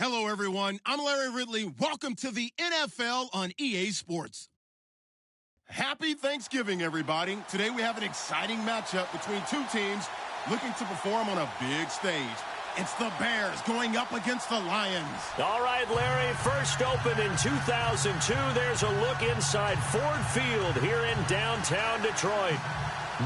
Hello, everyone. I'm Larry Ridley. Welcome to the NFL on EA Sports. Happy Thanksgiving, everybody. Today we have an exciting matchup between two teams looking to perform on a big stage. It's the Bears going up against the Lions. All right, Larry, first opened in 2002. There's a look inside Ford Field here in downtown Detroit.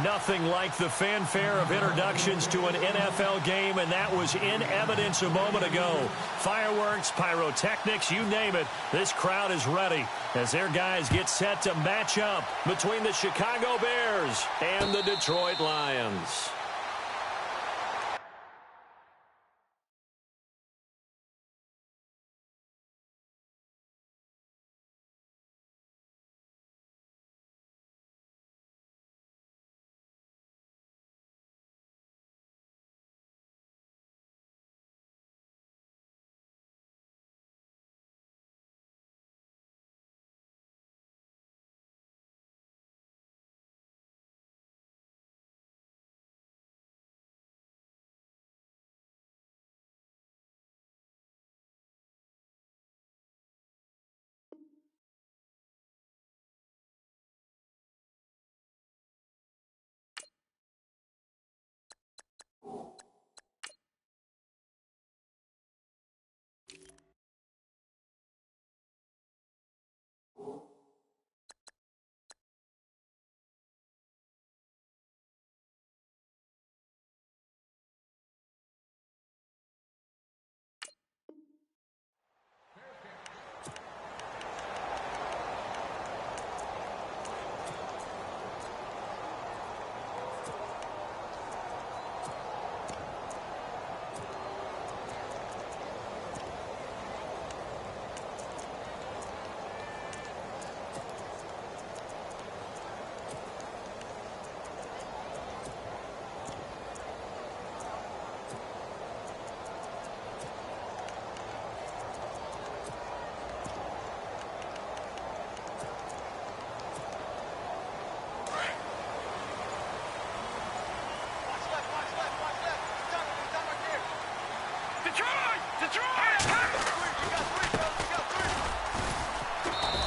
Nothing like the fanfare of introductions to an NFL game, and that was in evidence a moment ago. Fireworks, pyrotechnics, you name it. This crowd is ready as their guys get set to match up between the Chicago Bears and the Detroit Lions.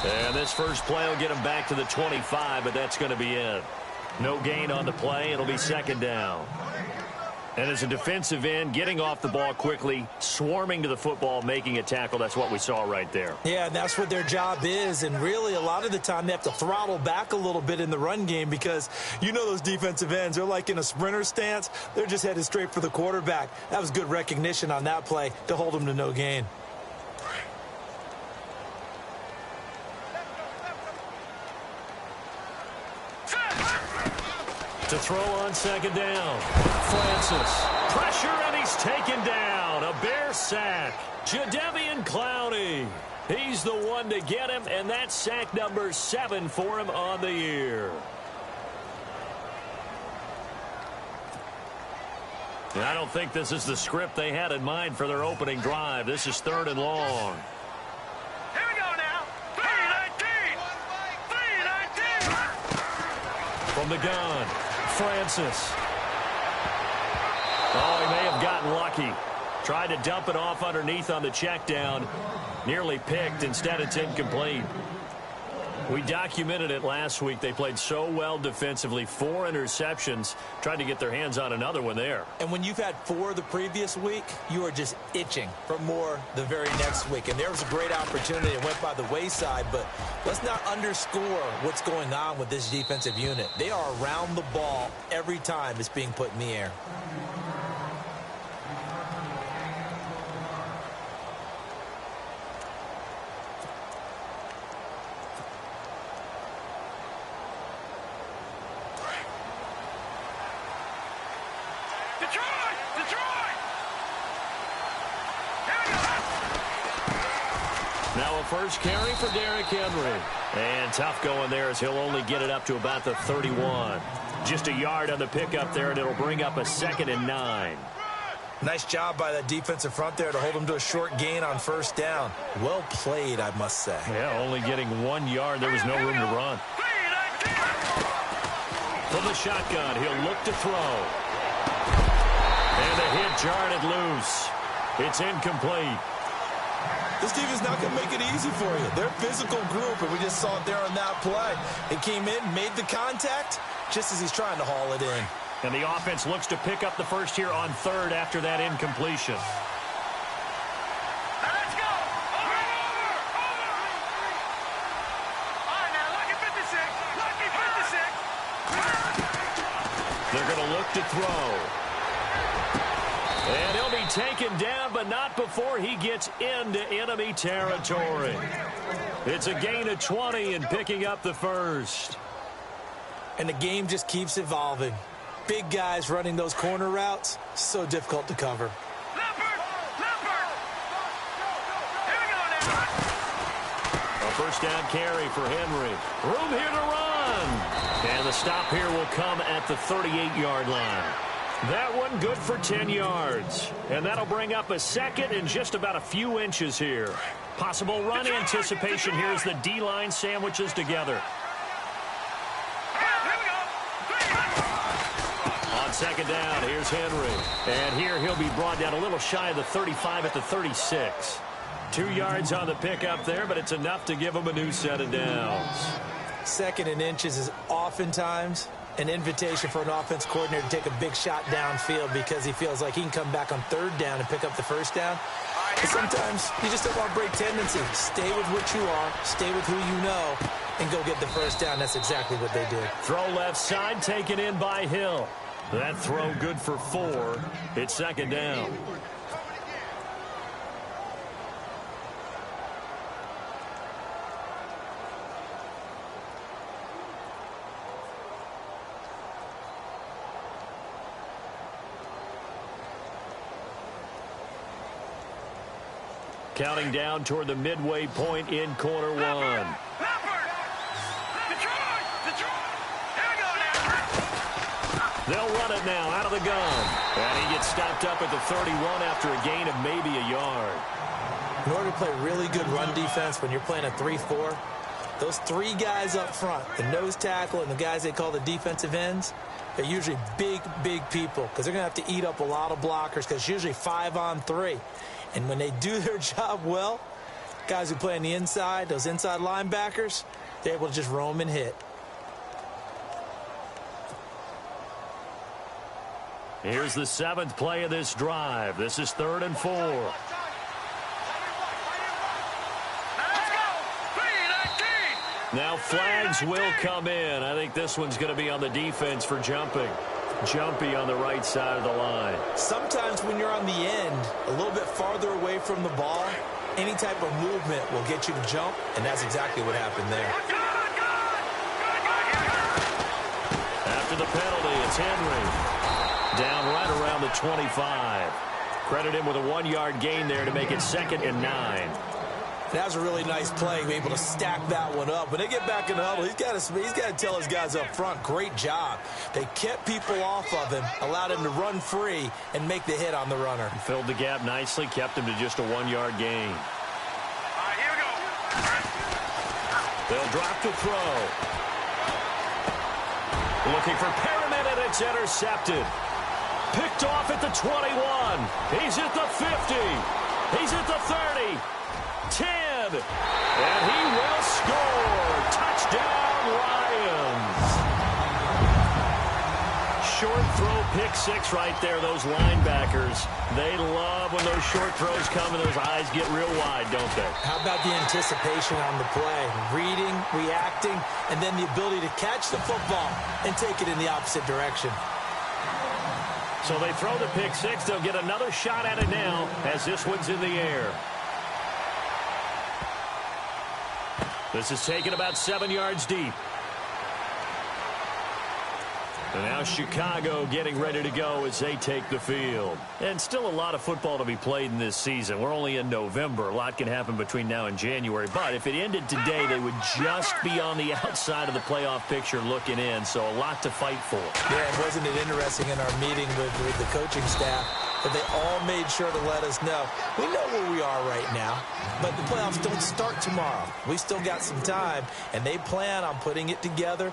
And this first play will get him back to the 25, but that's going to be it. No gain on the play. It'll be second down. And as a defensive end, getting off the ball quickly, swarming to the football, making a tackle, that's what we saw right there. Yeah, and that's what their job is. And really, a lot of the time, they have to throttle back a little bit in the run game because you know those defensive ends, they're like in a sprinter stance. They're just headed straight for the quarterback. That was good recognition on that play to hold them to no gain. To throw on second down. Francis. Pressure, and he's taken down. A Bear sack. Jadeveon Clowney. He's the one to get him, and that's sack number 7 for him on the year. And I don't think this is the script they had in mind for their opening drive. This is 3rd and long. Here we go now. 3-19. 3-19. From the gun. Francis. Oh, he may have gotten lucky. Tried to dump it off underneath on the check down. Nearly picked. Instead, it's incomplete. We documented it last week. They played so well defensively. 4 interceptions. Tried to get their hands on another one there. And when you've had 4 the previous week, you are just itching for more the very next week. And there was a great opportunity. It went by the wayside, but let's not underscore what's going on with this defensive unit. They are around the ball every time it's being put in the air. First carry for Derrick Henry. And tough going there as he'll only get it up to about the 31. Just a yard on the pickup there, and it'll bring up a 2nd and 9. Nice job by that defensive front there to hold him to a short gain on first down. Well played, I must say. Yeah, only getting 1 yard. There was no room to run. From the shotgun, he'll look to throw. And the hit jarred it loose. It's incomplete. This team is not going to make it easy for you. They're a physical group, and we just saw it there on that play. He came in, made the contact, just as he's trying to haul it in. And the offense looks to pick up the first here on third after that incompletion. Let's go! Over! All right, now, lucky 56. Lucky 56. They're going to look to throw. And he'll be taken down, but not before he gets into enemy territory. It's a gain of 20 and picking up the first. And the game just keeps evolving. Big guys running those corner routes, so difficult to cover. Leopard! Here we go now. A first down carry for Henry. Room here to run. And the stop here will come at the 38-yard line. That one good for 10 yards. And that'll bring up a second and just about a few inches here. Possible run anticipation here as the D-line sandwiches together. On second down, here's Henry. And here he'll be brought down a little shy of the 35 at the 36. 2 yards on the pickup there, but it's enough to give him a new set of downs. Second and inches is oftentimes an invitation for an offense coordinator to take a big shot downfield because he feels like he can come back on third down and pick up the first down. But sometimes you just don't want to break tendency. Stay with what you are, stay with who you know, and go get the first down. That's exactly what they did. Throw left side, taken in by Hill. That throw good for 4. It's second down. Counting down toward the midway point in quarter 1. Leopard! Detroit! Here we go now. They'll run it now out of the gun. And he gets stopped up at the 31 after a gain of maybe a yard. In order to play really good run defense when you're playing a 3-4, those 3 guys up front, the nose tackle and the guys they call the defensive ends, they're usually big, big people because they're going to have to eat up a lot of blockers because it's usually 5-on-3. And when they do their job well, guys who play on the inside, those inside linebackers, they're able to just roam and hit. Here's the 7th play of this drive. This is 3rd and 4. Let's go! 3-19. Now flags will come in. I think this one's going to be on the defense for jumping. Jumpy on the right side of the line. Sometimes when you're on the end, a little bit farther away from the ball, any type of movement will get you to jump, and that's exactly what happened there. After the penalty, it's Henry. Down right around the 25. Credit him with a 1-yard gain there to make it 2nd and 9. That was a really nice play, be able to stack that one up. When they get back in the huddle, he's got to tell his guys up front, great job. They kept people off of him, allowed him to run free and make the hit on the runner. Filled the gap nicely, kept him to just a 1-yard gain. All right, here we go. They'll drop to throw. Looking for Perriman, and it's intercepted. Picked off at the 21. He's at the 50. He's at the 30. 10. And he will score. Touchdown, Lions. Short throw, pick 6 right there. Those linebackers, they love when those short throws come and those eyes get real wide, don't they? How about the anticipation on the play? Reading, reacting, and then the ability to catch the football and take it in the opposite direction. So they throw the pick 6. They'll get another shot at it now as this one's in the air. This is taken about 7 yards deep. And now Chicago getting ready to go as they take the field. And still a lot of football to be played in this season. We're only in November. A lot can happen between now and January. But if it ended today, they would just be on the outside of the playoff picture looking in. So a lot to fight for. Yeah, and wasn't it interesting in our meeting with the coaching staff that they all made sure to let us know, we know where we are right now, but the playoffs don't start tomorrow. We still got some time, and they plan on putting it together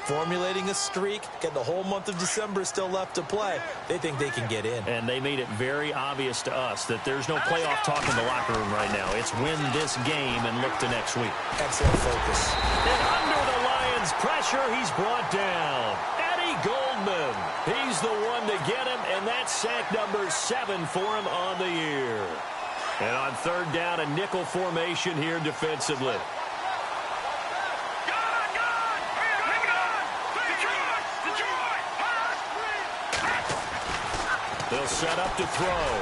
formulating a streak, get the whole month of December still left to play. They think they can get in. And they made it very obvious to us that there's no playoff talk in the locker room right now. It's win this game and look to next week. Excellent focus. And under the Lions' pressure, he's brought down. Eddie Goldman. He's the one to get him, and that's sack number 7 for him on the year. And on third down, a nickel formation here defensively. They'll set up to throw.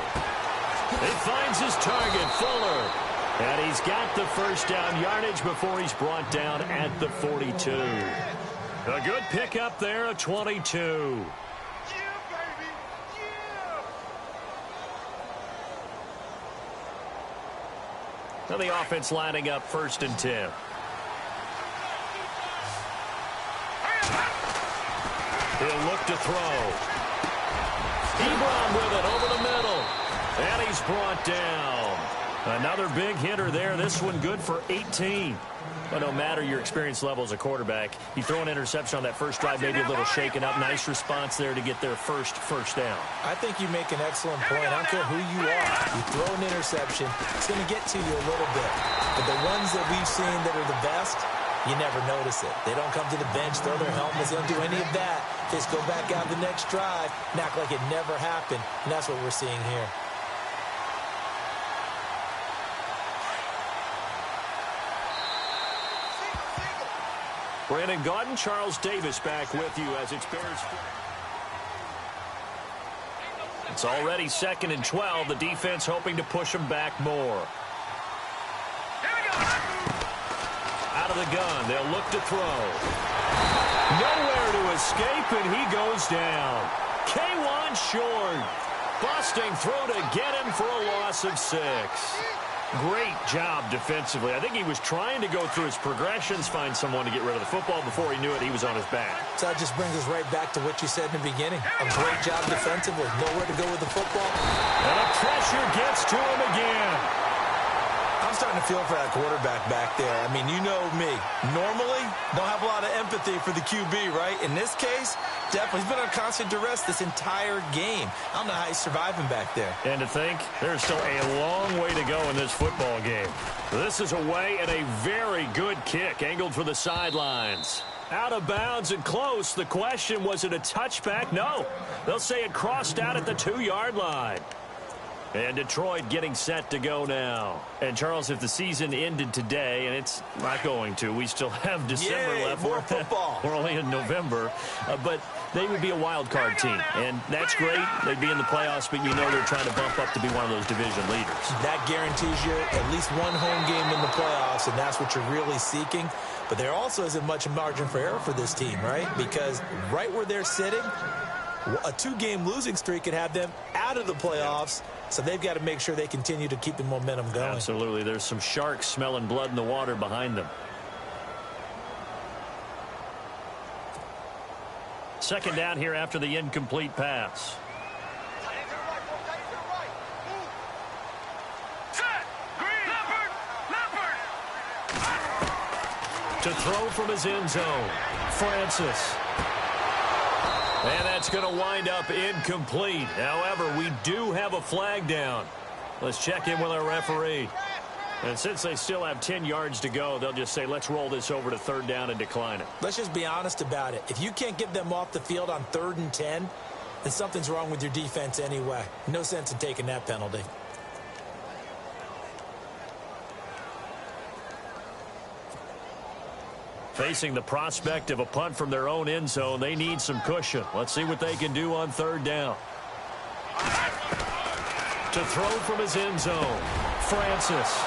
He finds his target, Fuller. And he's got the first down yardage before he's brought down at the 42. A good pickup there, a 22. Now the offense lining up 1st and 10. He'll look to throw. Ebron with it over the middle. And he's brought down. Another big hitter there. This one good for 18. But no matter your experience level as a quarterback, you throw an interception on that first drive, maybe a little shaken up. Nice response there to get their first down. I think you make an excellent point. I don't care who you are. You throw an interception, it's going to get to you a little bit. But the ones that we've seen that are the best, you never notice it. They don't come to the bench, throw their helmets, they don't do any of that. They just go back out the next drive and act like it never happened. And that's what we're seeing here. Brandon Gaudin, Charles Davis back with you as it's Bears. It's already 2nd and 12. The defense hoping to push them back more. Out of the gun, they'll look to throw. Nowhere to escape, and he goes down. K1 short. Busting throw to get him for a loss of 6. Great job defensively. I think he was trying to go through his progressions, find someone to get rid of the football. Before he knew it, he was on his back. So that just brings us right back to what you said in the beginning. A great job defensively. Nowhere to go with the football. And the pressure gets to him again. I'm starting to feel for that quarterback back there. I mean, you know me. Normally, don't have a lot of empathy for the QB, right? In this case, definitely. He's been under constant duress this entire game. I don't know how he's surviving back there. And to think, there's still a long way to go in this football game. This is away and a very good kick, angled for the sidelines. Out of bounds and close. The question, was it a touchback? No. They'll say it crossed out at the 2-yard line. And Detroit getting set to go now. And, Charles, if the season ended today, and it's not going to, we still have December left. More football. We're only in November. But they would be a wild card team. And that's great. They'd be in the playoffs, but you know they're trying to bump up to be one of those division leaders. That guarantees you at least one home game in the playoffs, and that's what you're really seeking. But there also isn't much margin for error for this team, right? Because right where they're sitting, a 2-game losing streak could have them out of the playoffs. So they've got to make sure they continue to keep the momentum going. Absolutely. There's some sharks smelling blood in the water behind them. 2nd down here after the incomplete pass. To throw from his end zone, Francis. And that's going to wind up incomplete. However, we do have a flag down. Let's check in with our referee. And since they still have 10 yards to go, they'll just say, let's roll this over to 3rd down and decline it. Let's just be honest about it. If you can't get them off the field on 3rd and 10, then something's wrong with your defense anyway. No sense in taking that penalty. Facing the prospect of a punt from their own end zone, they need some cushion. Let's see what they can do on 3rd down. To throw from his end zone, Francis.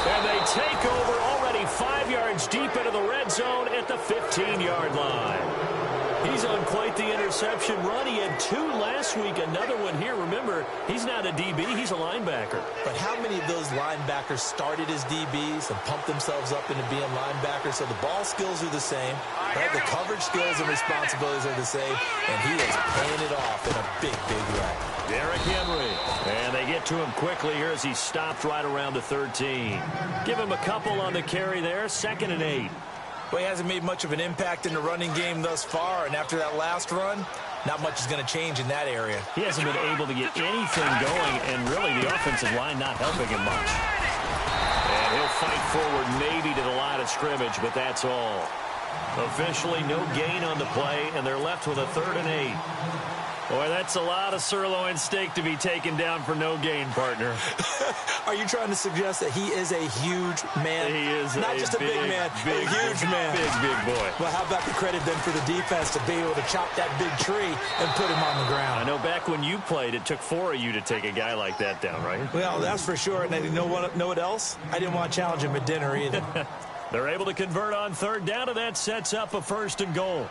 And they take over already 5 yards deep into the red zone at the 15-yard line. He's on quite the interception run. He had 2 last week, another one here. Remember, he's not a DB, he's a linebacker. But how many of those linebackers started as DBs and pumped themselves up into being linebackers? So the ball skills are the same, right? The coverage skills and responsibilities are the same, and he is paying it off in a big, big way. Derrick Henry. And they get to him quickly here as he stopped right around the 13. Give him a couple on the carry there. 2nd and 8. Well, he hasn't made much of an impact in the running game thus far, and after that last run, not much is going to change in that area. He hasn't been able to get anything going, and really the offensive line not helping him much. And he'll fight forward maybe to the line of scrimmage, but that's all. Officially no gain on the play, and they're left with a 3rd and 8. Boy, that's a lot of sirloin steak to be taken down for no gain, partner. Are you trying to suggest that he is a huge man? He is not just a big man, a huge man. Big boy. Well, how about the credit then for the defense to be able to chop that big tree and put him on the ground? I know back when you played, it took 4 of you to take a guy like that down, right? Well, that's for sure. And you know what else? I didn't want to challenge him at dinner either. They're able to convert on 3rd down, and that sets up a 1st and goal.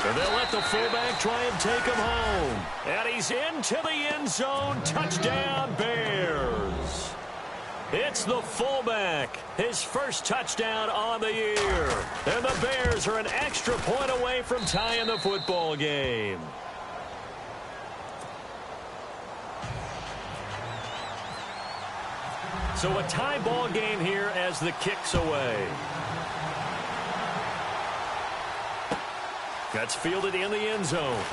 So they'll let the fullback try and take him home. And he's into the end zone. Touchdown, Bears. It's the fullback. His first touchdown on the year. And the Bears are an extra point away from tying the football game. So a tie ball game here as the kick's away. That's fielded in the end zone.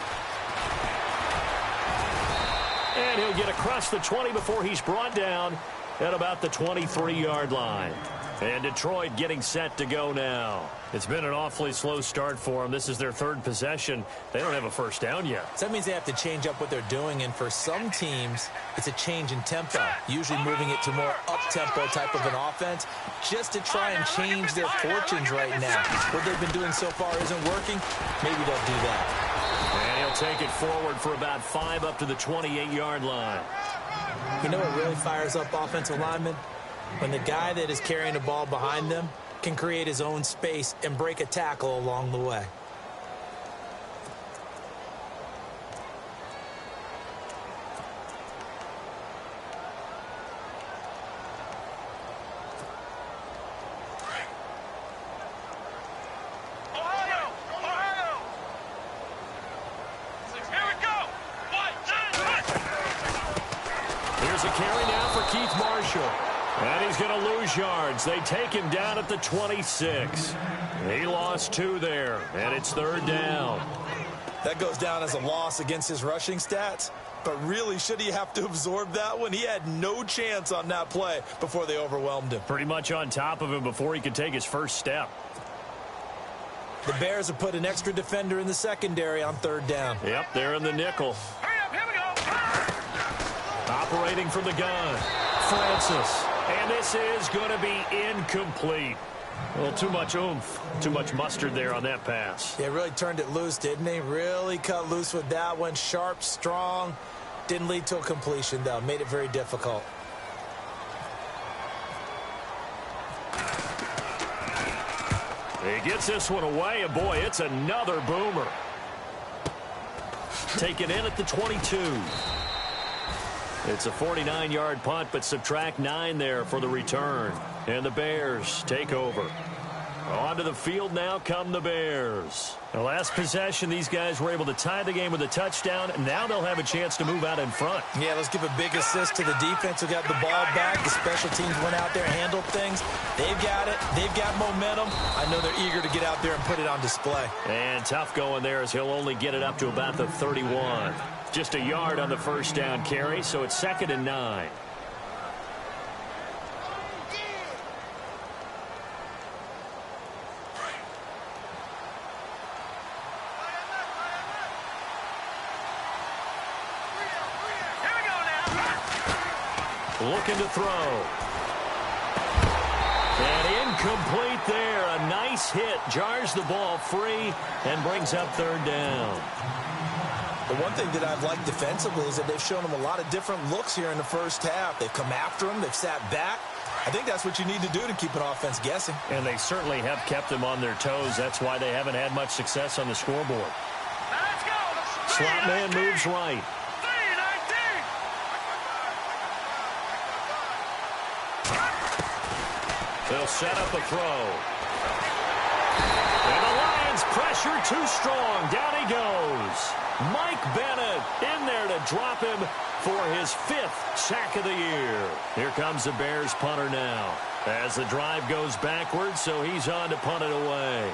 And he'll get across the 20 before he's brought down at about the 23-yard line. And Detroit getting set to go now. It's been an awfully slow start for them. This is their 3rd possession. They don't have a 1st down yet. So that means they have to change up what they're doing, and for some teams, it's a change in tempo, usually moving it to more up-tempo type of an offense, just to try and change their fortunes right now. What they've been doing so far isn't working. Maybe they'll do that. And he'll take it forward for about 5 up to the 28-yard line. You know what really fires up offensive linemen? When the guy that is carrying the ball behind them can create his own space and break a tackle along the way. Here's a carry now for Keith Marshall. And he's going to lose yards. They take him down at the 26. He lost 2 there, and it's 3rd down. That goes down as a loss against his rushing stats. But really, should he have to absorb that one? He had no chance on that play before they overwhelmed him. Pretty much on top of him before he could take his first step. The Bears have put an extra defender in the secondary on 3rd down. Yep, they're in the nickel. Hurry up, here we go. Operating from the gun, Francis. And this is going to be incomplete. Well, too much oomph, too much mustard there on that pass. They really turned it loose, didn't they? Really cut loose with that one. Sharp, strong. Didn't lead to a completion, though. Made it very difficult. He gets this one away, and boy, it's another boomer. Taken in at the 22. It's a 49-yard punt, but subtract 9 there for the return. And the Bears take over. Onto the field now come the Bears. The last possession, these guys were able to tie the game with a touchdown. Now they'll have a chance to move out in front. Yeah, let's give a big assist to the defense who got the ball back. The special teams went out there, handled things. They've got it. They've got momentum. I know they're eager to get out there and put it on display. And tough going there as he'll only get it up to about the 31. Just a yard on the first down carry, so it's 2nd and 9. Looking to throw. And incomplete there. A nice hit. Jars the ball free and brings up 3rd down. The one thing that I've liked defensively is that they've shown them a lot of different looks here in the first half. They've come after them. They've sat back. I think that's what you need to do to keep an offense guessing. And they certainly have kept them on their toes. That's why they haven't had much success on the scoreboard. Now let's go. Slot man moves right. They'll set up a throw. And the Lions pressure pressure too strong. Down he goes. Mike Bennett in there to drop him for his 5th sack of the year. Here comes the Bears punter now. As the drive goes backwards, so he's on to punt it away.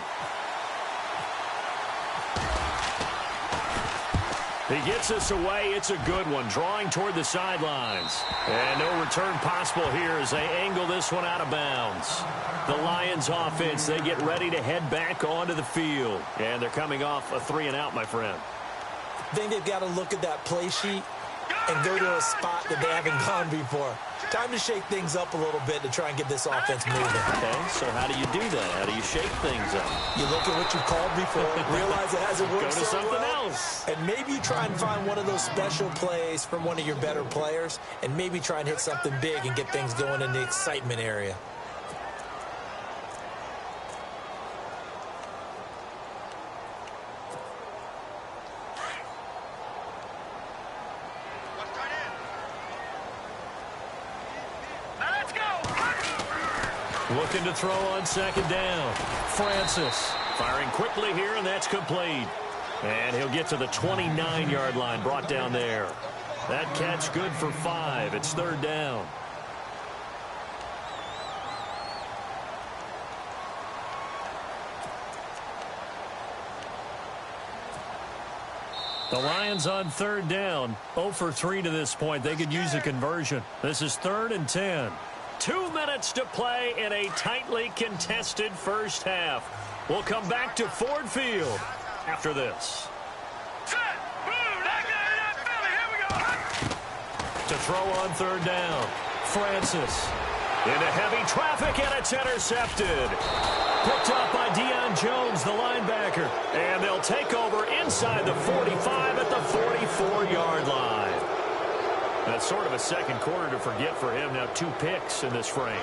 He gets us away. It's a good one, drawing toward the sidelines. And no return possible here as they angle this one out of bounds. The Lions offense, they get ready to head back onto the field. And they're coming off a 3-and-out, my friend. I think they've got to look at that play sheet and go to a spot that they haven't gone before. Time to shake things up a little bit to try and get this offense moving. Okay, so how do you do that? How do you shake things up? You look at what you've called before, realize it hasn't worked Go to so something well, else. and maybe you try and find one of those special plays from one of your better players, and maybe try and hit something big and get things going in the excitement area. Looking to throw on 2nd down. Francis firing quickly here, and that's complete. And he'll get to the 29-yard line, brought down there. That catch good for 5. It's 3rd down. The Lions on 3rd down. 0 for 3 to this point. They could use a conversion. This is 3rd and 10. 2 minutes to play in a tightly contested first half. We'll come back to Ford Field after this. To throw on 3rd down. Francis into heavy traffic, and it's intercepted. Picked up by Deion Jones, the linebacker. And they'll take over inside the 45 at the 44-yard line. That's sort of a second quarter to forget for him. Now 2 picks in this frame.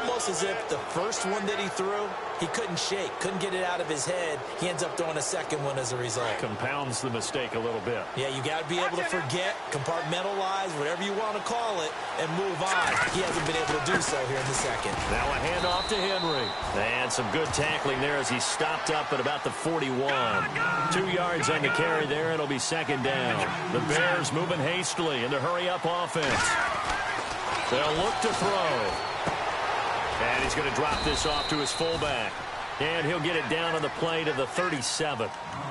Almost as if the first one that he threw, he couldn't shake, couldn't get it out of his head. He ends up throwing a second one as a result. Compounds the mistake a little bit. Yeah, you got to be able to forget, compartmentalize, whatever you want to call it, and move on. He hasn't been able to do so here in the second. Now a handoff to Henry. And some good tackling there as he stopped up at about the 41. 2 yards on the carry there. It'll be 2nd down. The Bears moving hastily in the hurry-up offense. They'll look to throw. And he's going to drop this off to his fullback. And he'll get it down on the play to the 37.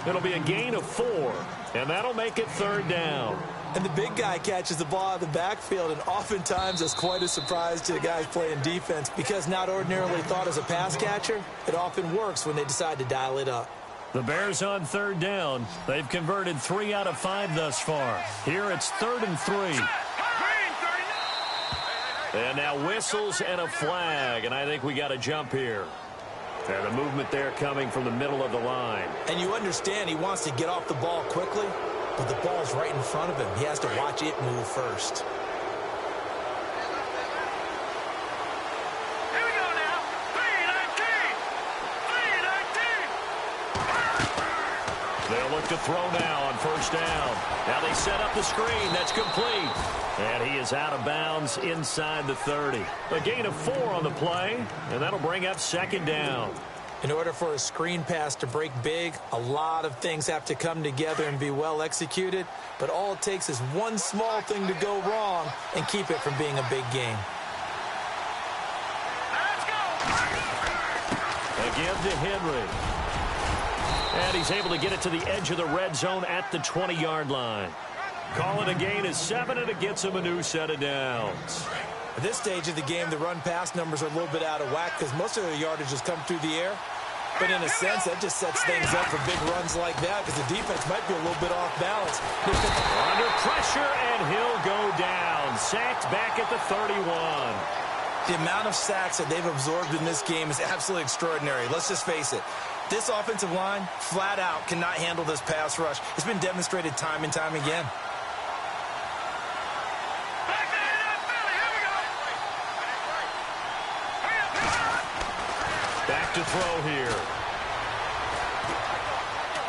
It'll be a gain of 4. And that'll make it 3rd down. And the big guy catches the ball out of the backfield, and oftentimes that's quite a surprise to the guys playing defense because not ordinarily thought as a pass catcher, it often works when they decide to dial it up. The Bears on 3rd down. They've converted 3 out of 5 thus far. Here it's 3rd and 3. And now whistles and a flag, and I think we got a jump here. And the movement there coming from the middle of the line. And you understand he wants to get off the ball quickly, but the ball's right in front of him. He has to watch it move first. Here we go now. 3-19. They'll look to throw now on 1st down. Now they set up the screen. That's complete. And he is out of bounds inside the 30. A gain of 4 on the play, and that'll bring up 2nd down. In order for a screen pass to break big, a lot of things have to come together and be well executed, but all it takes is one small thing to go wrong and keep it from being a big game. Let's go. A give to Henry. And he's able to get it to the edge of the red zone at the 20-yard line. Call it a gain of 7, and it gets him a new set of downs. At this stage of the game, the run-pass numbers are a little bit out of whack because most of the yardage has come through the air. But in a sense, that just sets things up for big runs like that because the defense might be a little bit off balance. Under pressure, and he'll go down. Sacked back at the 31. The amount of sacks that they've absorbed in this game is absolutely extraordinary. Let's just face it. This offensive line, flat out, cannot handle this pass rush. It's been demonstrated time and time again. Back to throw here.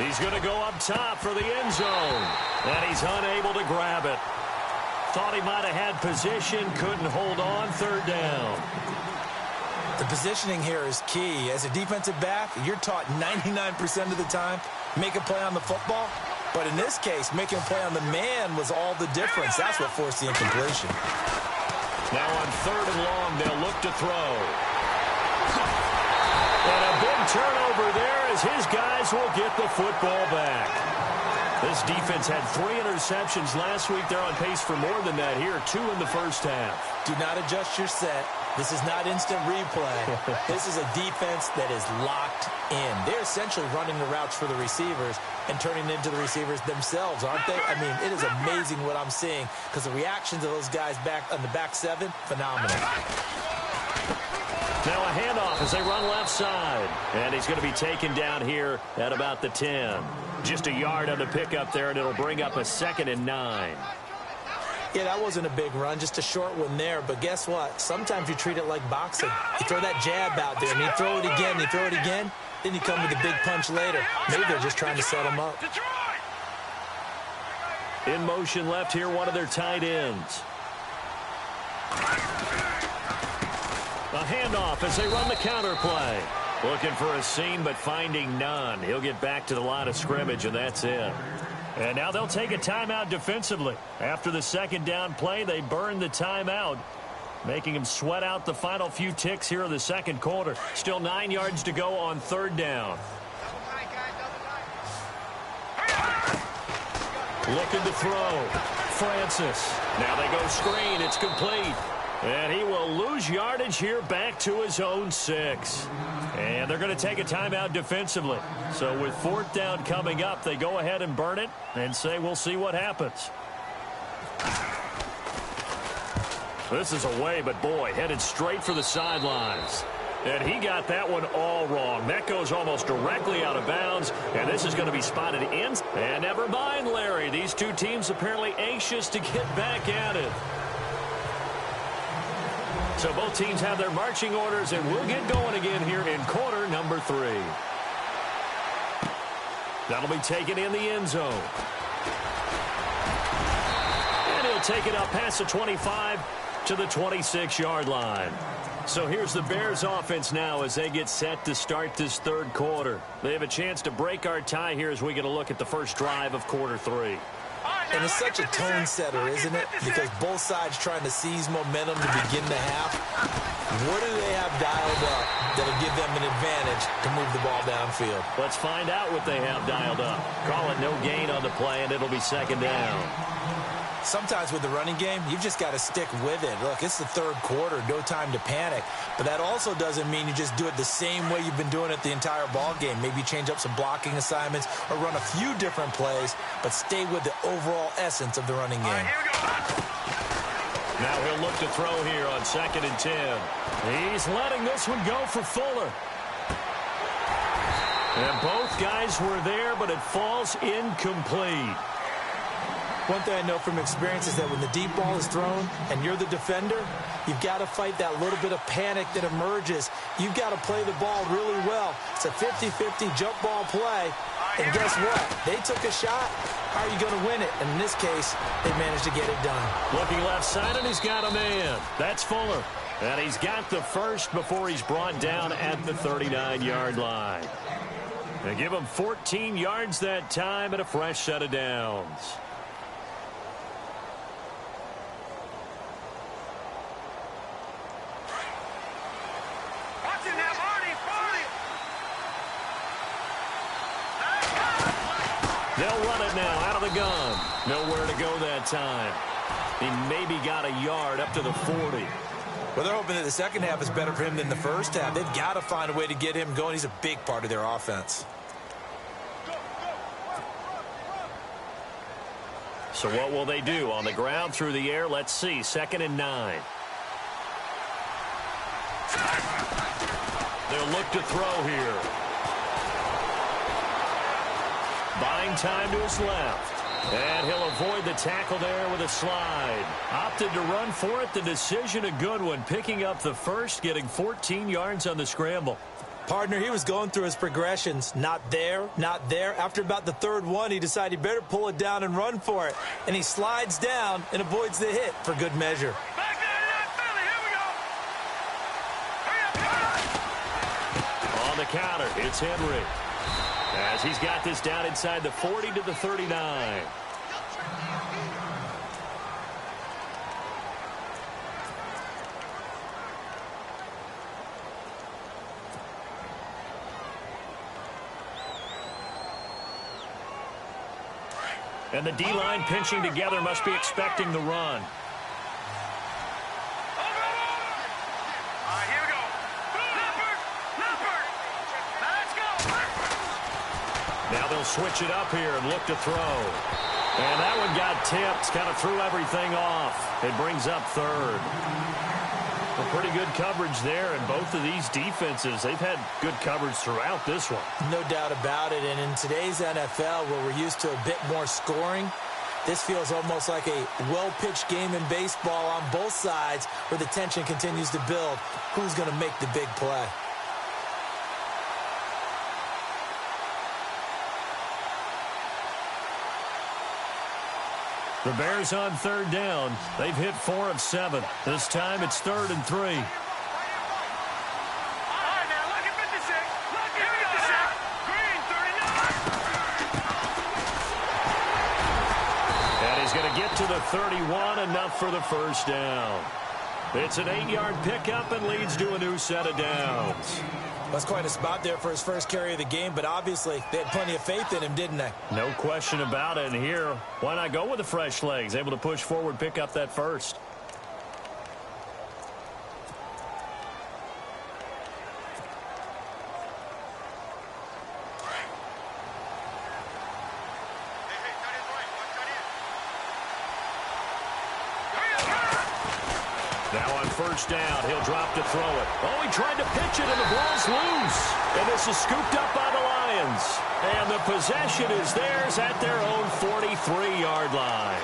He's going to go up top for the end zone. And he's unable to grab it. Thought he might have had position, couldn't hold on. 3rd down. The positioning here is key. As a defensive back, you're taught 99% of the time, make a play on the football. But in this case, making a play on the man was all the difference. That's what forced the incompletion. Now on 3rd and long, they'll look to throw. And a big turnover there as his guys will get the football back. This defense had 3 interceptions last week. They're on pace for more than that here, 2 in the first half. Do not adjust your set. This is not instant replay. This is a defense that is locked in. They're essentially running the routes for the receivers and turning into the receivers themselves, aren't they? I mean, it is amazing what I'm seeing because the reactions of those guys back on the back 7, phenomenal. Now a handoff as they run left side. And he's going to be taken down here at about the 10. Just a yard on the pickup there, and it'll bring up a 2nd and 9. Yeah, that wasn't a big run, just a short one there. But guess what? Sometimes you treat it like boxing. You throw that jab out there, and you throw it again, you throw it again, then you come with a big punch later. Maybe they're just trying to set him up. In motion left here, one of their tight ends. A handoff as they run the counter play. Looking for a seam, but finding none. He'll get back to the line of scrimmage, and that's it. And now they'll take a timeout defensively. After the 2nd down play, they burn the timeout, making them sweat out the final few ticks here in the 2nd quarter. Still 9 yards to go on 3rd down. Looking to throw. Francis. Now they go screen. It's complete. And he will lose yardage here back to his own 6. And they're going to take a timeout defensively. So with 4th down coming up, they go ahead and burn it and say we'll see what happens. This is away, but boy, headed straight for the sidelines. And he got that one all wrong. That goes almost directly out of bounds, and this is going to be spotted in. And never mind, Larry. These two teams apparently anxious to get back at it. So both teams have their marching orders, and we'll get going again here in quarter number 3. That'll be taken in the end zone. And he'll take it up past the 25 to the 26-yard line. So here's the Bears offense now as they get set to start this 3rd quarter. They have a chance to break our tie here as we get a look at the first drive of quarter 3. And it's such a tone setter, isn't it? Because both sides trying to seize momentum to begin the half. What do they have dialed up that'll give them an advantage to move the ball downfield? Let's find out what they have dialed up. Call it no gain on the play, and it'll be 2nd down. Sometimes with the running game, you've just got to stick with it. Look, it's the 3rd quarter, no time to panic. But that also doesn't mean you just do it the same way you've been doing it the entire ball game. Maybe change up some blocking assignments or run a few different plays, but stay with the overall essence of the running game. Now he'll look to throw here on 2nd and 10. He's letting this one go for Fuller. And both guys were there, but it falls incomplete. One thing I know from experience is that when the deep ball is thrown and you're the defender, you've got to fight that little bit of panic that emerges. You've got to play the ball really well. It's a 50-50 jump ball play. And guess what? They took a shot. How are you going to win it? And in this case, they managed to get it done. Looking left side, and he's got a man. That's Fuller. And he's got the first before he's brought down at the 39-yard line. They give him 14 yards that time and a fresh set of downs. They'll run it now out of the gun. Nowhere to go that time. He maybe got a yard up to the 40. Well, they're hoping that the second half is better for him than the first half. They've got to find a way to get him going. He's a big part of their offense. So what will they do? On the ground, through the air, let's see. 2nd and 9. They'll look to throw here. Buying time to his left. And he'll avoid the tackle there with a slide. Opted to run for it. The decision a good one. Picking up the first, getting 14 yards on the scramble. Partner, he was going through his progressions. Not there, not there. After about the 3rd one, he decided he better pull it down and run for it. And he slides down and avoids the hit for good measure. Back there, Philly, here we go. Hurry up, hurry up. the counter. It's Henry. As he's got this down inside the 40 to the 39. And the D-line pinching together must be expecting the run. Now they'll switch it up here and look to throw. And that one got tipped, kind of threw everything off. It brings up third. Well, pretty good coverage there, and both of these defenses, they've had good coverage throughout this one. No doubt about it, and in today's NFL, where we're used to a bit more scoring, this feels almost like a well-pitched game in baseball on both sides where the tension continues to build. Who's going to make the big play? The Bears on third down. They've hit 4 of 7. This time it's 3rd and 3. All right, now, look at 56. Look at 56. Green, 39. And he's going to get to the 31, enough for the first down. It's an 8-yard pickup and leads to a new set of downs. That's quite a spot there for his first carry of the game, but obviously they had plenty of faith in him, didn't they? No question about it. And here, why not go with the fresh legs? Able to push forward, pick up that first. Now on first down, he'll drop to throw it. Oh, he tried to pitch it, and the ball's loose. And this is scooped up by the Lions. And the possession is theirs at their own 43-yard line.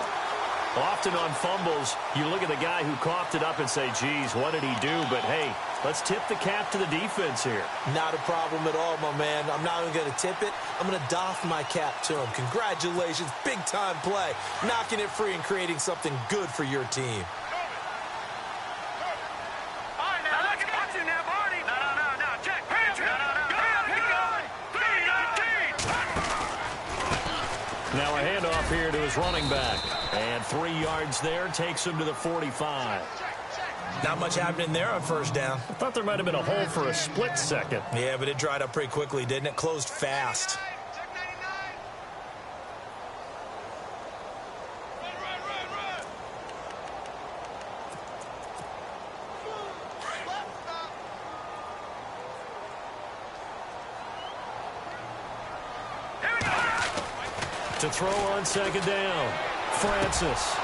Often on fumbles, you look at the guy who coughed it up and say, geez, what did he do? But, hey, let's tip the cap to the defense here. Not a problem at all, my man. I'm not even going to tip it. I'm going to doff my cap to him. Congratulations, big-time play. Knocking it free and creating something good for your team. Now a handoff here to his running back. And 3 yards there takes him to the 45. Not much happening there on first down. I thought there might have been a hole for a split second. Yeah, but it dried up pretty quickly, didn't it? Closed fast. To throw on second down, Francis.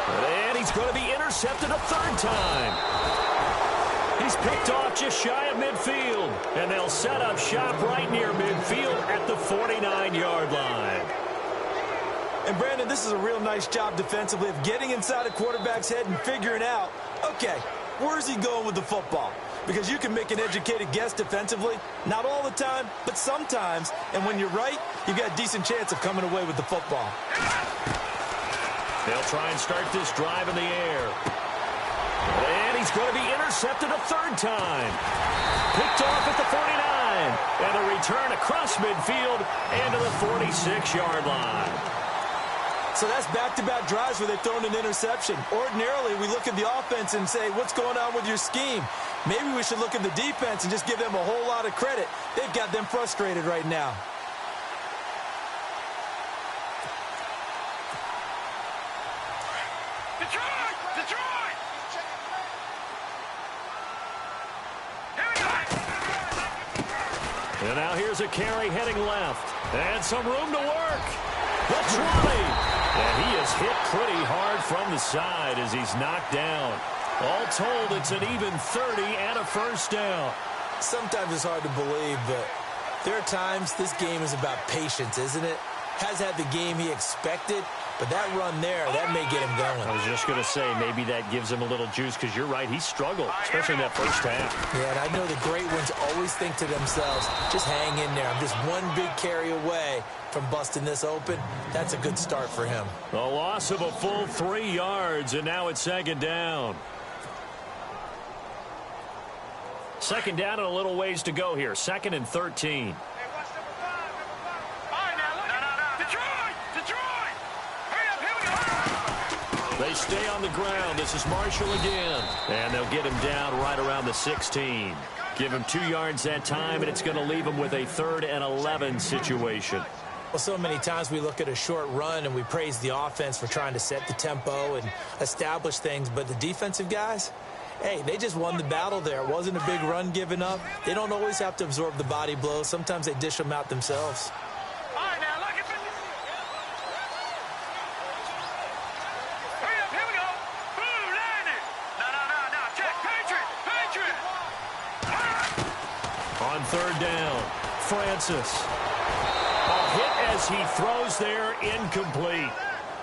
And he's going to be intercepted a third time. He's picked off just shy of midfield. And they'll set up shop right near midfield at the 49-yard line. And, Brandon, this is a real nice job defensively of getting inside a quarterback's head and figuring out, okay, where's he going with the football? Because you can make an educated guess defensively. Not all the time, but sometimes. And when you're right, you've got a decent chance of coming away with the football. They'll try and start this drive in the air. And he's going to be intercepted a third time. Picked off at the 49. And a return across midfield and to the 46-yard line. So that's back-to-back drives where they've thrown an interception. Ordinarily, we look at the offense and say, what's going on with your scheme? Maybe we should look at the defense and just give them a whole lot of credit. They've got them frustrated right now. Detroit! Detroit! And now here's a carry heading left. And some room to work. The 20. And he is hit pretty hard from the side as he's knocked down. All told, it's an even 30 and a first down. Sometimes it's hard to believe, but there are times this game is about patience, isn't it? Has had the game he expected, but that run there, that may get him going. I was just going to say, maybe that gives him a little juice, because you're right, he struggled, especially in that first half. Yeah, and I know the great ones always think to themselves, just hang in there. I'm just one big carry away from busting this open. That's a good start for him. A loss of a full 3 yards, and now it's second down. Second down and a little ways to go here. 2nd and 13. They stay on the ground. This is Marshall again. And they'll get him down right around the 16. Give him 2 yards that time, and it's going to leave him with a 3rd and 11 situation. Well, so many times we look at a short run and we praise the offense for trying to set the tempo and establish things. But the defensive guys, hey, they just won the battle there. It wasn't a big run given up. They don't always have to absorb the body blows. Sometimes they dish them out themselves. On 3rd down, Francis. A hit as he throws there, incomplete.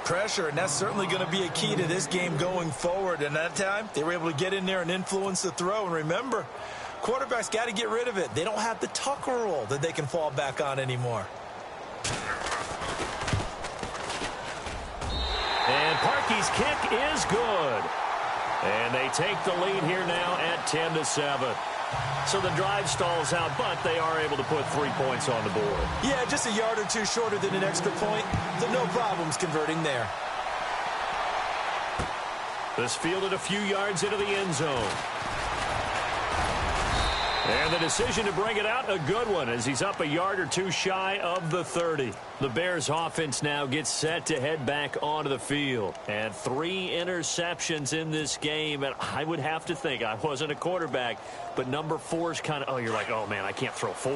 Pressure, and that's certainly going to be a key to this game going forward. And that time, they were able to get in there and influence the throw. And remember, quarterbacks got to get rid of it. They don't have the Tucker rule that they can fall back on anymore. And Parkey's kick is good. And they take the lead here now at 10-7. So the drive stalls out, but they are able to put 3 points on the board. Yeah, just a yard or two shorter than an extra point. So no problems converting there. This fielded a few yards into the end zone. And the decision to bring it out, a good one, as he's up a yard or two shy of the 30. The Bears offense now gets set to head back onto the field. And 3 interceptions in this game. And I would have to think, I wasn't a quarterback, but number 4 is kind of, you're like, oh, man, I can't throw 4.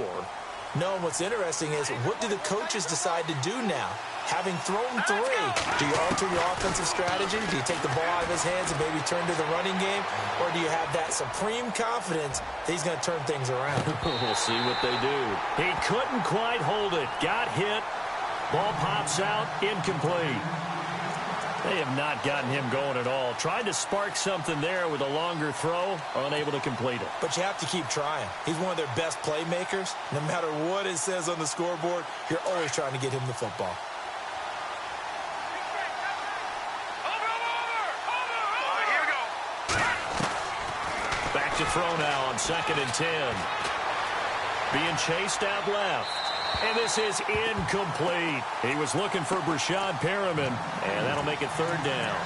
No, and what's interesting is, what do the coaches decide to do now? Having thrown 3, do you alter your offensive strategy? Do you take the ball out of his hands and maybe turn to the running game? Or do you have that supreme confidence that he's going to turn things around? We'll see what they do. He couldn't quite hold it. Got hit. Ball pops out. Incomplete. They have not gotten him going at all. Tried to spark something there with a longer throw. Unable to complete it. But you have to keep trying. He's one of their best playmakers. No matter what it says on the scoreboard, you're always trying to get him the football. Back to throw now on 2nd and 10. Being chased out left. And this is incomplete. He was looking for Brashad Perriman, and that'll make it 3rd down.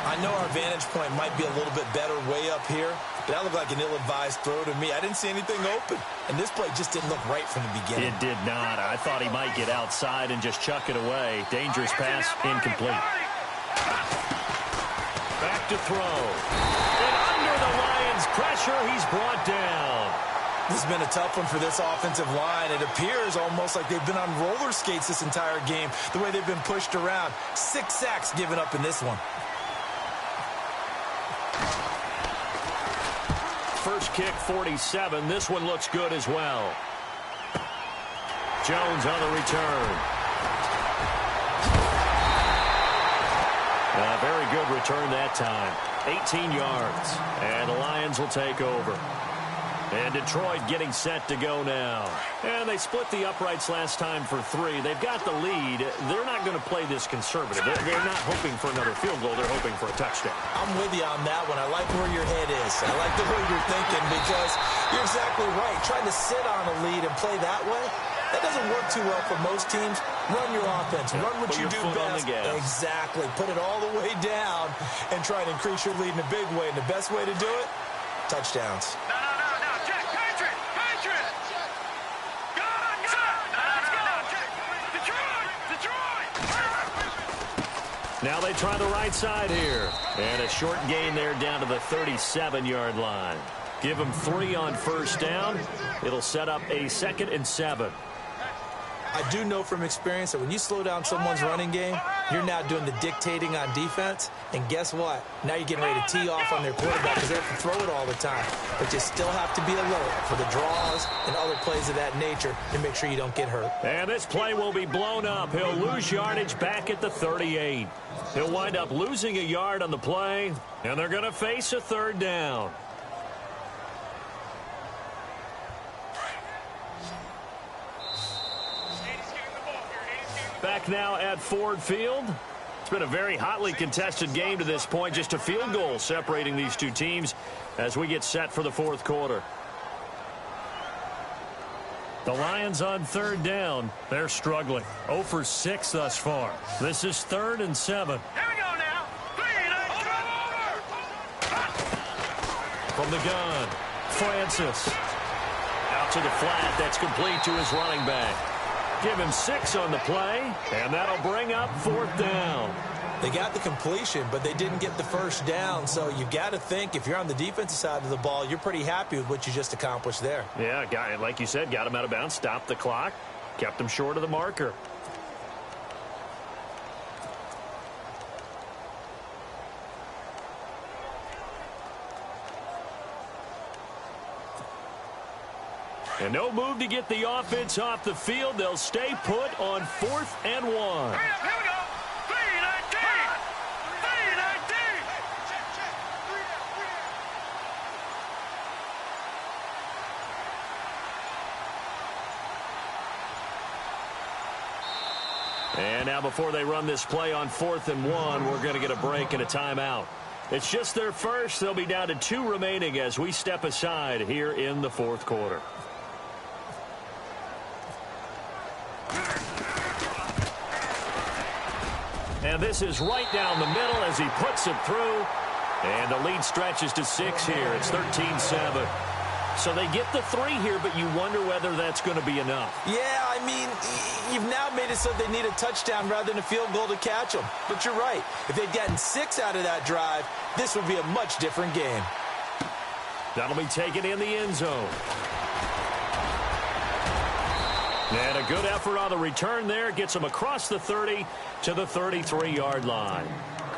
I know our vantage point might be a little bit better way up here, but that looked like an ill-advised throw to me. I didn't see anything open, and this play just didn't look right from the beginning. It did not. I thought he might get outside and just chuck it away. Dangerous pass, incomplete. Back to throw. And under the Lions' pressure, he's brought down. This has been a tough one for this offensive line. It appears almost like they've been on roller skates this entire game, the way they've been pushed around. 6 sacks given up in this one. First kick, 47. This one looks good as well. Jones on the return. A very good return that time. 18 yards. And the Lions will take over. And Detroit getting set to go now. And they split the uprights last time for 3. They've got the lead. They're not going to play this conservative. They're not hoping for another field goal. They're hoping for a touchdown. I'm with you on that one. I like where your head is. I like the way you're thinking, because you're exactly right. Trying to sit on a lead and play that way, that doesn't work too well for most teams. Run your offense. Run what you do best. Exactly. Put it all the way down and try to increase your lead in a big way. And the best way to do it, touchdowns. Now they try the right side here. And a short gain there down to the 37-yard line. Give them 3 on first down. It'll set up a 2nd and 7. I do know from experience that when you slow down someone's running game, you're now doing the dictating on defense. And guess what? Now you're getting ready to tee off on their quarterback because they have to throw it all the time. But you still have to be alert for the draws and other plays of that nature to make sure you don't get hurt. And this play will be blown up. He'll lose yardage back at the 38. He'll wind up losing a yard on the play, and they're going to face a 3rd down. Back now at Ford Field. It's been a very hotly contested game to this point. Just a field goal separating these two teams as we get set for the 4th quarter. The Lions on third down. They're struggling. 0 for 6 thus far. This is 3rd and 7. Here we go now. 3, 9, From the gun, Francis. Out to the flat. That's complete to his running back. Give him 6 on the play, and that'll bring up 4th down. They got the completion, but they didn't get the first down. So you've got to think, if you're on the defensive side of the ball, you're pretty happy with what you just accomplished there. Yeah, guy, like you said, got him out of bounds, stopped the clock, kept him short of the marker. And no move to get the offense off the field. They'll stay put on 4th and 1. Hurry up, here we go. 3, 19. 3, 19. And now before they run this play on 4th and 1, we're going to get a break and a timeout. It's just their first. They'll be down to 2 remaining as we step aside here in the 4th quarter. And this is right down the middle as he puts it through. And the lead stretches to 6 here. It's 13-7. So they get the 3 here, but you wonder whether that's going to be enough. Yeah, I mean, you've now made it so they need a touchdown rather than a field goal to catch them. But you're right. If they'd gotten 6 out of that drive, this would be a much different game. That'll be taken in the end zone. And a good effort on the return there. Gets them across the 30 to the 33-yard line.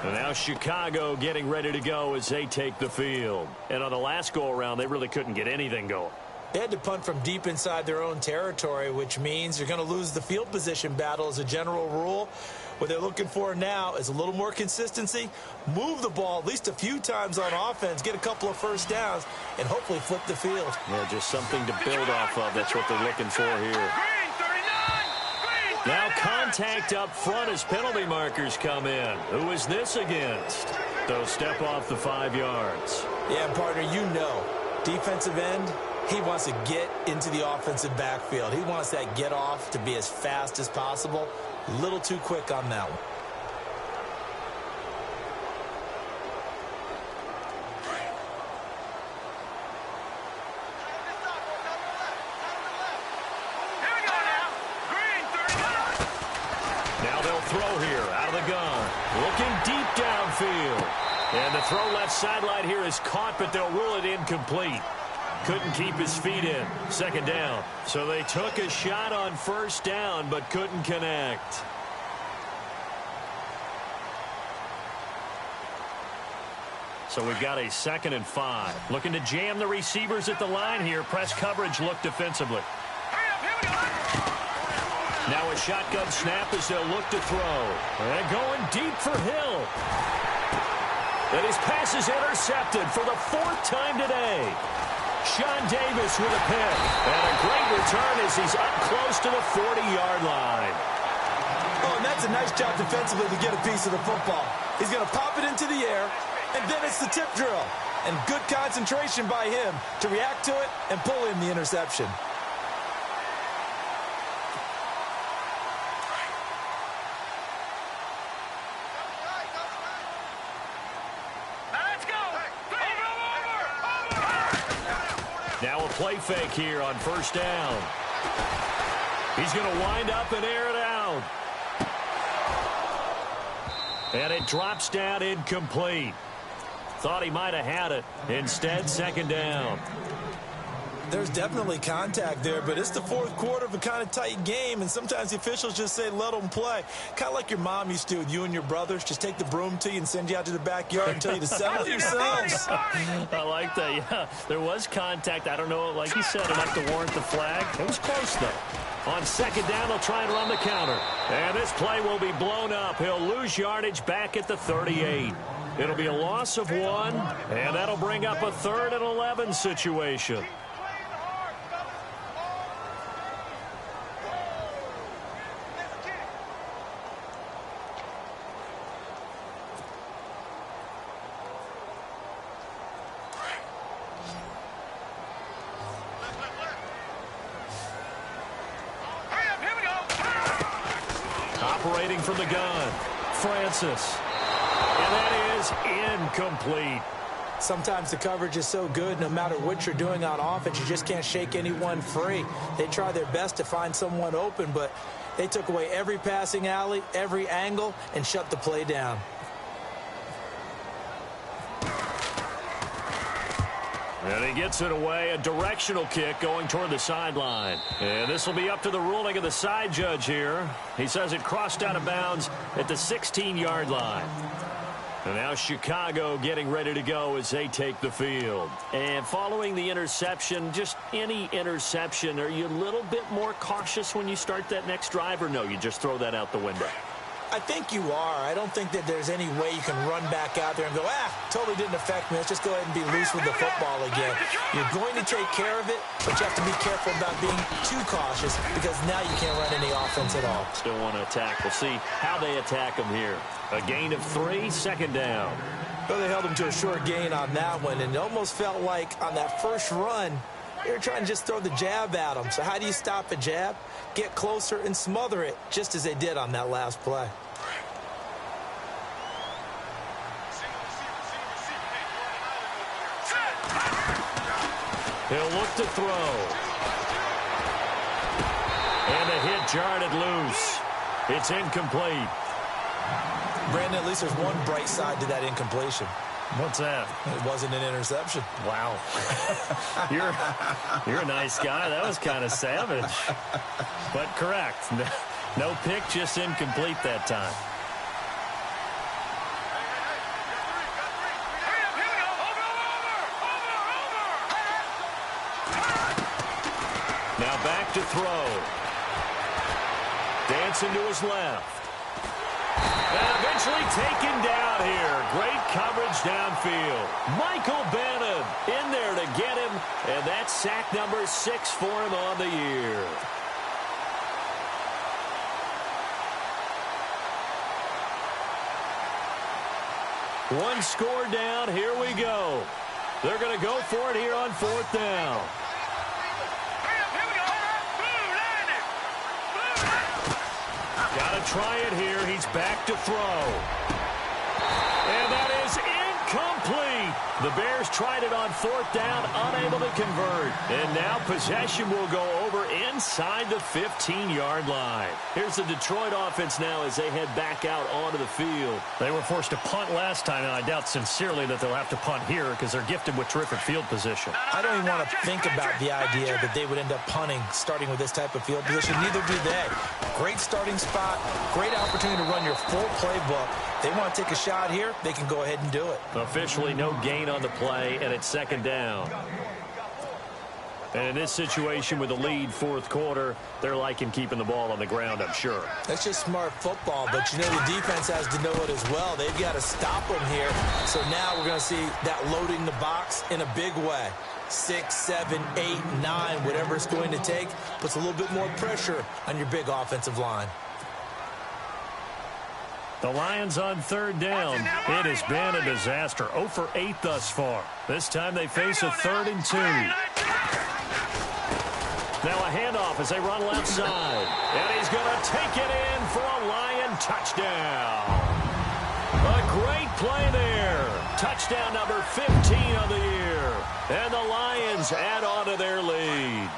And now Chicago getting ready to go as they take the field. And on the last go-around, they really couldn't get anything going. They had to punt from deep inside their own territory, which means you're going to lose the field position battle as a general rule. What they're looking for now is a little more consistency, move the ball at least a few times on offense, get a couple of first downs, and hopefully flip the field. Yeah, just something to build off of. That's what they're looking for here. Now contact up front as penalty markers come in. Who is this against? They'll step off the 5 yards. Yeah, partner, you know, defensive end, he wants to get into the offensive backfield. He wants that get off to be as fast as possible. A little too quick on that one. Throw here out of the gun. Looking deep downfield. And the throw left sideline here is caught, but they'll rule it incomplete. Couldn't keep his feet in. 2nd down. So they took a shot on 1st down, but couldn't connect. So we've got a 2nd and 5. Looking to jam the receivers at the line here. Press coverage look defensively. Now a shotgun snap as they'll look to throw. And going deep for Hill. And his pass is intercepted for the 4th time today. Sean Davis with a pick. And a great return as he's up close to the 40-yard line. Oh, and that's a nice job defensively to get a piece of the football. He's going to pop it into the air, and then it's the tip drill. And good concentration by him to react to it and pull in the interception. Now a play fake here on 1st down. He's going to wind up and air it out. And it drops down incomplete. Thought he might have had it. Instead, 2nd down. There's definitely contact there, but it's the 4th quarter of a kind of tight game, and sometimes the officials just say, let them play. Kind of like your mom used to with you and your brothers. Just take the broom to you and send you out to the backyard and tell you to settle yourselves. I like that, yeah. There was contact. I don't know, like you said, enough to warrant the flag. It was close, though. On 2nd down, they'll try and run the counter. And this play will be blown up. He'll lose yardage back at the 38. It'll be a loss of 1, and that'll bring up a 3rd and 11 situation. operating from the gun. Francis. And that is incomplete. Sometimes the coverage is so good, no matter what you're doing on offense, you just can't shake anyone free. They try their best to find someone open, but they took away every passing alley, every angle, and shut the play down. And he gets it away, a directional kick going toward the sideline. And this will be up to the ruling of the side judge here. He says it crossed out of bounds at the 16-yard line. And now Chicago getting ready to go as they take the field. And following the interception, just any interception, are you a little bit more cautious when you start that next drive, or no, you just throw that out the window? I think you are. I don't think that there's any way you can run back out there and go, totally didn't affect me. Let's just go ahead and be loose with the football again. You're going to take care of it, but you have to be careful about being too cautious because now you can't run any offense at all. Still want to attack. We'll see how they attack him here. A gain of 3, second down. Well, they held him to a short gain on that one, and it almost felt like on that first run, they were trying to just throw the jab at him. So how do you stop a jab? Get closer and smother it, just as they did on that last play. He'll look to throw. And the hit jarred it loose. It's incomplete. Brandon, at least there's one bright side to that incompletion. What's that? It wasn't an interception. Wow. You're a nice guy. That was kind of savage. But correct. No pick, just incomplete that time. Now back to throw. Dancing to his left. And eventually taken down here. Great coverage downfield. Michael Bannon in there to get him. And that's sack number 6 for him on the year. One score down. Here we go. They're going to go for it here on 4th down. Got to try it here. He's back to throw. And that is incomplete. The Bears tried it on 4th down, unable to convert. And now possession will go over inside the 15-yard line. Here's the Detroit offense now as they head back out onto the field. They were forced to punt last time, and I doubt sincerely that they'll have to punt here because they're gifted with terrific field position. I don't even want to think about the idea that they would end up punting starting with this type of field position. Neither do they. Great starting spot, great opportunity to run your full playbook. They want to take a shot here, they can go ahead and do it. Officially no gain on the play, and it's 2nd down. And in this situation with a lead 4th quarter, they're liking keeping the ball on the ground, I'm sure. That's just smart football, but you know the defense has to know it as well. They've got to stop them here. So now we're going to see that loading the box in a big way. 6, 7, 8, 9, whatever it's going to take, puts a little bit more pressure on your big offensive line. The Lions on 3rd down. It has been a disaster. 0 for 8 thus far. This time they face a 3rd and 2. Now a handoff as they run left side. And he's going to take it in for a Lion touchdown. A great play there. Touchdown number 15 of the year. And the Lions add on to their lead.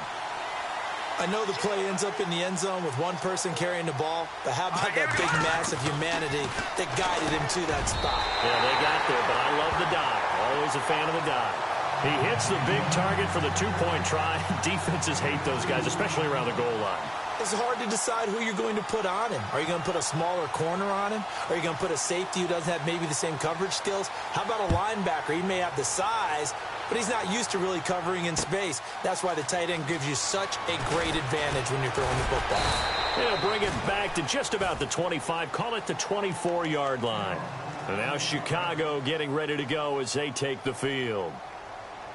I know the play ends up in the end zone with one person carrying the ball, but how about that big mass of humanity that guided him to that spot? Yeah, they got there, but I love the dive. Always a fan of the dive. He hits the big target for the 2-point try. Defenses hate those guys, especially around the goal line. It's hard to decide who you're going to put on him. Are you going to put a smaller corner on him? Are you going to put a safety who doesn't have maybe the same coverage skills? How about a linebacker? He may have the size, but he's not used to really covering in space. That's why the tight end gives you such a great advantage when you're throwing the football. They'll bring it back to just about the 25. Call it the 24-yard line. And now Chicago getting ready to go as they take the field.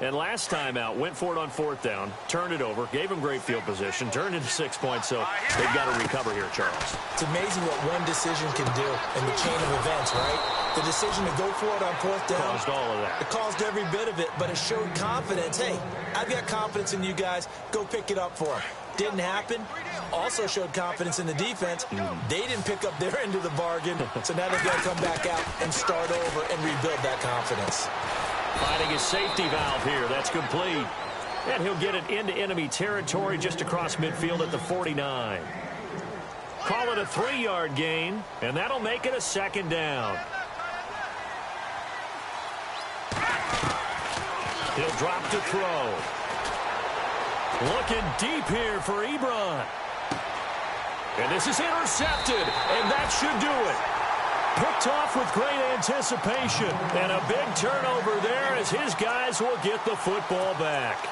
And last time out, went for it on 4th down, turned it over, gave him great field position, turned into 6 points, so they've got to recover here, Charles. It's amazing what one decision can do in the chain of events, right? The decision to go for it on 4th down. Caused all of that. It caused every bit of it, but it showed confidence. Hey, I've got confidence in you guys. Go pick it up for him. Didn't happen. Also showed confidence in the defense. They didn't pick up their end of the bargain, so now they've got to come back out and start over and rebuild that confidence. Finding his safety valve here. That's complete. And he'll get it into enemy territory just across midfield at the 49. Call it a 3-yard gain, and that'll make it a 2nd down. He'll drop to throw. Looking deep here for Ebron. And this is intercepted, and that should do it. Picked off with great anticipation, and a big turnover there as his guys will get the football back.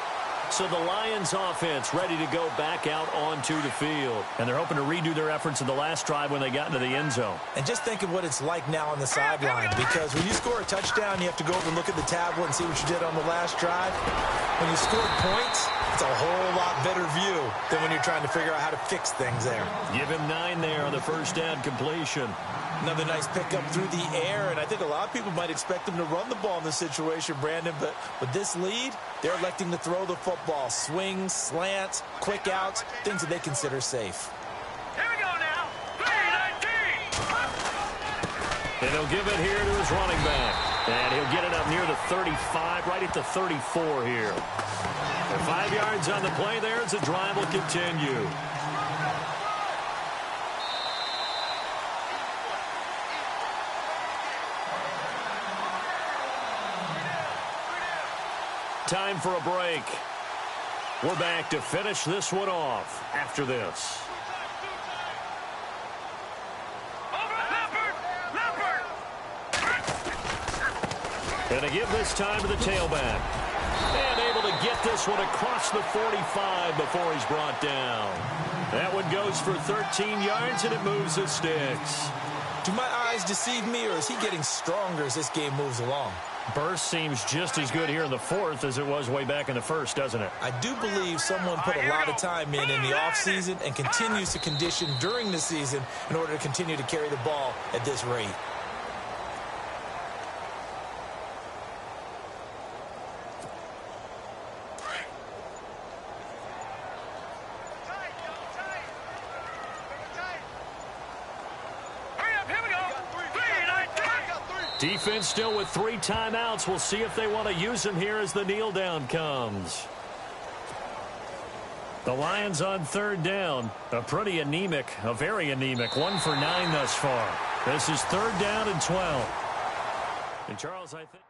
So the Lions offense ready to go back out onto the field. And they're hoping to redo their efforts in the last drive when they got into the end zone. And just think of what it's like now on the sideline, because when you score a touchdown, you have to go over and look at the tablet and see what you did on the last drive. When you scored points, it's a whole lot better view than when you're trying to figure out how to fix things there. Give him 9 there on the first down completion. Another nice pickup through the air, and I think a lot of people might expect them to run the ball in this situation, Brandon, but with this lead, they're electing to throw the football. Swings, slants, quick outs, things that they consider safe. Here we go now. 3-19. And he'll give it here to his running back. And he'll get it up near the 35, right at the 34 here. And 5 yards on the play there as the drive will continue. Time for a break. We're back to finish this one off after this. And to give this time to the tailback. And able to get this one across the 45 before he's brought down. That one goes for 13 yards, and it moves the sticks. Do my eyes deceive me, or is he getting stronger as this game moves along? Burst seems just as good here in the 4th as it was way back in the 1st, doesn't it? I do believe someone put a lot of time in the offseason and continues to condition during the season in order to continue to carry the ball at this rate. Defense still with 3 timeouts. We'll see if they want to use them here as the kneel down comes. The Lions on 3rd down. A very anemic 1 for 9 thus far. This is 3rd down and 12. And Charles, I think...